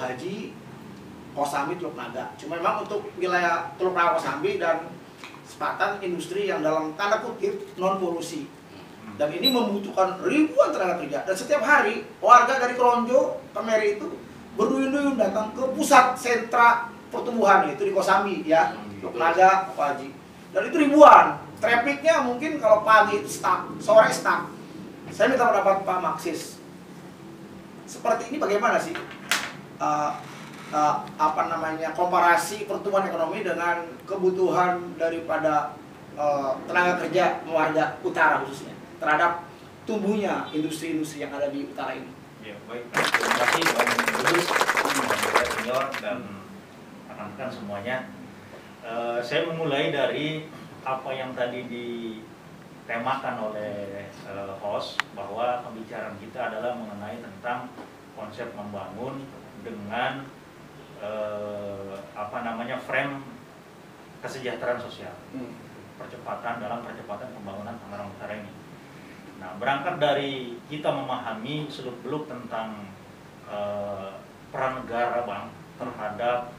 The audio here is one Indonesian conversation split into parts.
Haji, Kosambi, Teluk Naga. Cuma memang untuk wilayah Teluk Naga, Kosambi dan Sepatan industri yang dalam tanda kutip non polusi. Dan ini membutuhkan ribuan tenaga kerja. Dan setiap hari warga dari Kronjo, Kemeri itu berduyun-duyun datang ke pusat sentra pertumbuhan, yaitu di Kosambi ya, Teluk Naga, Haji. Dan itu ribuan. Trafficnya mungkin kalau pagi itu stuck, sore stuck. Saya minta pendapat Pak Maksis. Seperti ini bagaimana sih komparasi pertumbuhan ekonomi dengan kebutuhan daripada tenaga kerja warga utara khususnya terhadap tumbuhnya industri-industri yang ada di utara ini? Ya, baik. Terima kasih Bang Tulus, senior dan rekan-rekan semuanya. Saya memulai dari apa yang tadi ditemakan oleh host, bahwa pembicaraan kita adalah mengenai tentang konsep membangun dengan frame kesejahteraan sosial, percepatan pembangunan Tangerang Utara ini. Nah, berangkat dari kita memahami seluk-beluk tentang peran negara, Bang, terhadap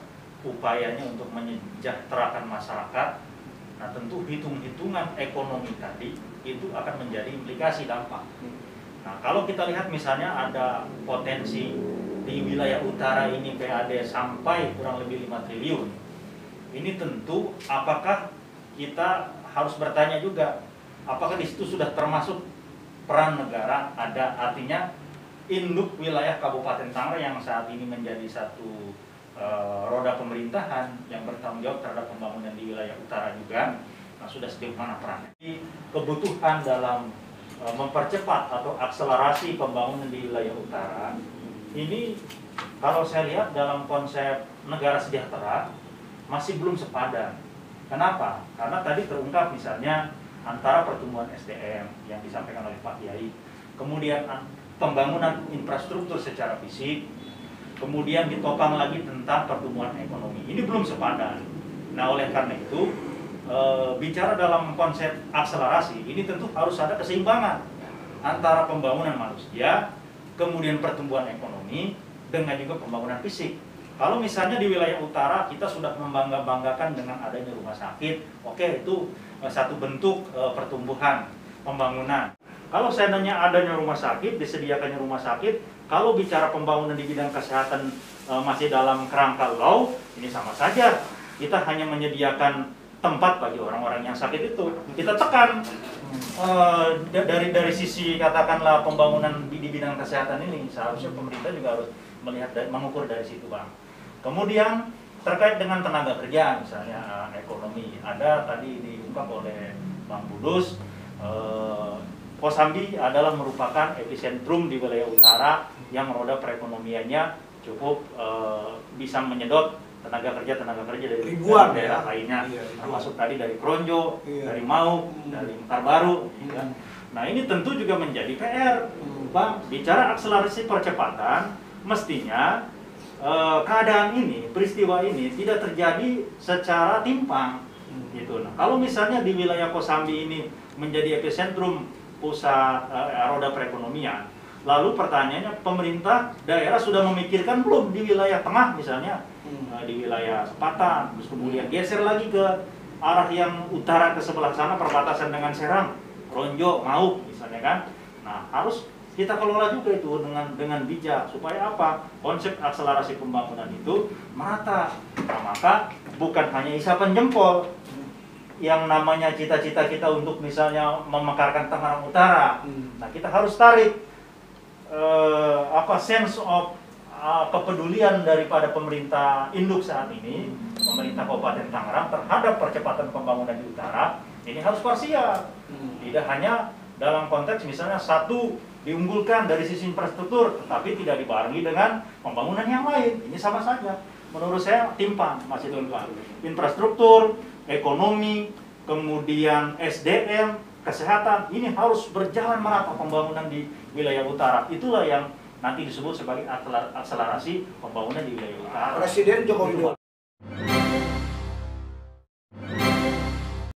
upayanya untuk menyejahterakan masyarakat. Nah, tentu hitung-hitungan ekonomi tadi itu akan menjadi implikasi dampak. Nah, kalau kita lihat misalnya ada potensi di wilayah utara ini PAD sampai kurang lebih 5 triliun. Ini tentu apakah kita harus bertanya juga, apakah di situ sudah termasuk peran negara ada, artinya induk wilayah Kabupaten Tangerang yang saat ini menjadi satu roda pemerintahan yang bertanggung jawab terhadap pembangunan di wilayah utara juga. Nah, sudah sejauh mana perannya? Kebutuhan dalam mempercepat atau akselerasi pembangunan di wilayah utara ini, kalau saya lihat dalam konsep negara sejahtera masih belum sepadan. Kenapa? Karena tadi terungkap misalnya antara pertumbuhan SDM yang disampaikan oleh Pak Kiai, kemudian pembangunan infrastruktur secara fisik, kemudian ditopang lagi tentang pertumbuhan ekonomi. Ini belum sepadan. Nah, oleh karena itu bicara dalam konsep akselerasi ini tentu harus ada keseimbangan antara pembangunan manusia, kemudian pertumbuhan ekonomi, dengan juga pembangunan fisik. Kalau misalnya di wilayah utara kita sudah membanggakan dengan adanya rumah sakit, oke, itu satu bentuk pertumbuhan pembangunan. Kalau seandainya adanya rumah sakit, disediakannya rumah sakit, kalau bicara pembangunan di bidang kesehatan masih dalam kerangka low, ini sama saja. Kita hanya menyediakan tempat bagi orang-orang yang sakit itu. Kita tekan dari sisi katakanlah pembangunan di bidang kesehatan ini, seharusnya pemerintah juga harus melihat dan mengukur dari situ, Bang. Kemudian terkait dengan tenaga kerja, misalnya ekonomi, ada tadi diungkap oleh Bang Budus, Kosambi adalah merupakan epicentrum di wilayah utara yang roda perekonomiannya cukup bisa menyedot tenaga kerja dari ribuan daerah lainnya, termasuk tadi dari Kronjo, dari Mau, dari Mekar Baru. Ya. Nah, ini tentu juga menjadi PR, Bang. Bicara akselerasi percepatan, mestinya keadaan ini, peristiwa ini tidak terjadi secara timpang, gitu. Nah, kalau misalnya di wilayah Kosambi ini menjadi epicentrum pusat roda perekonomian, lalu pertanyaannya, pemerintah daerah sudah memikirkan belum di wilayah tengah misalnya, di wilayah Sepatan, terus kemudian geser lagi ke arah yang utara ke sebelah sana, perbatasan dengan Serang, Ronjo, Mau misalnya kan. Nah, harus kita kelola juga itu dengan bijak, supaya apa? Konsep akselerasi pembangunan itu merata. Nah, maka bukan hanya isapan jempol yang namanya cita-cita kita untuk misalnya memekarkan Tangerang Utara. Nah, kita harus tarik sense of kepedulian daripada pemerintah induk saat ini, pemerintah Kabupaten Tangerang terhadap percepatan pembangunan di utara, ini harus parsial. Tidak hanya dalam konteks misalnya satu diunggulkan dari sisi infrastruktur, tetapi tidak dibarengi dengan pembangunan yang lain. Ini sama saja. Menurut saya timpang, masih timpang. Infrastruktur, ekonomi, kemudian SDM, kesehatan, ini harus berjalan merata pembangunan di wilayah utara. Itulah yang nanti disebut sebagai akselerasi pembangunan di wilayah utara. Presiden Joko Widodo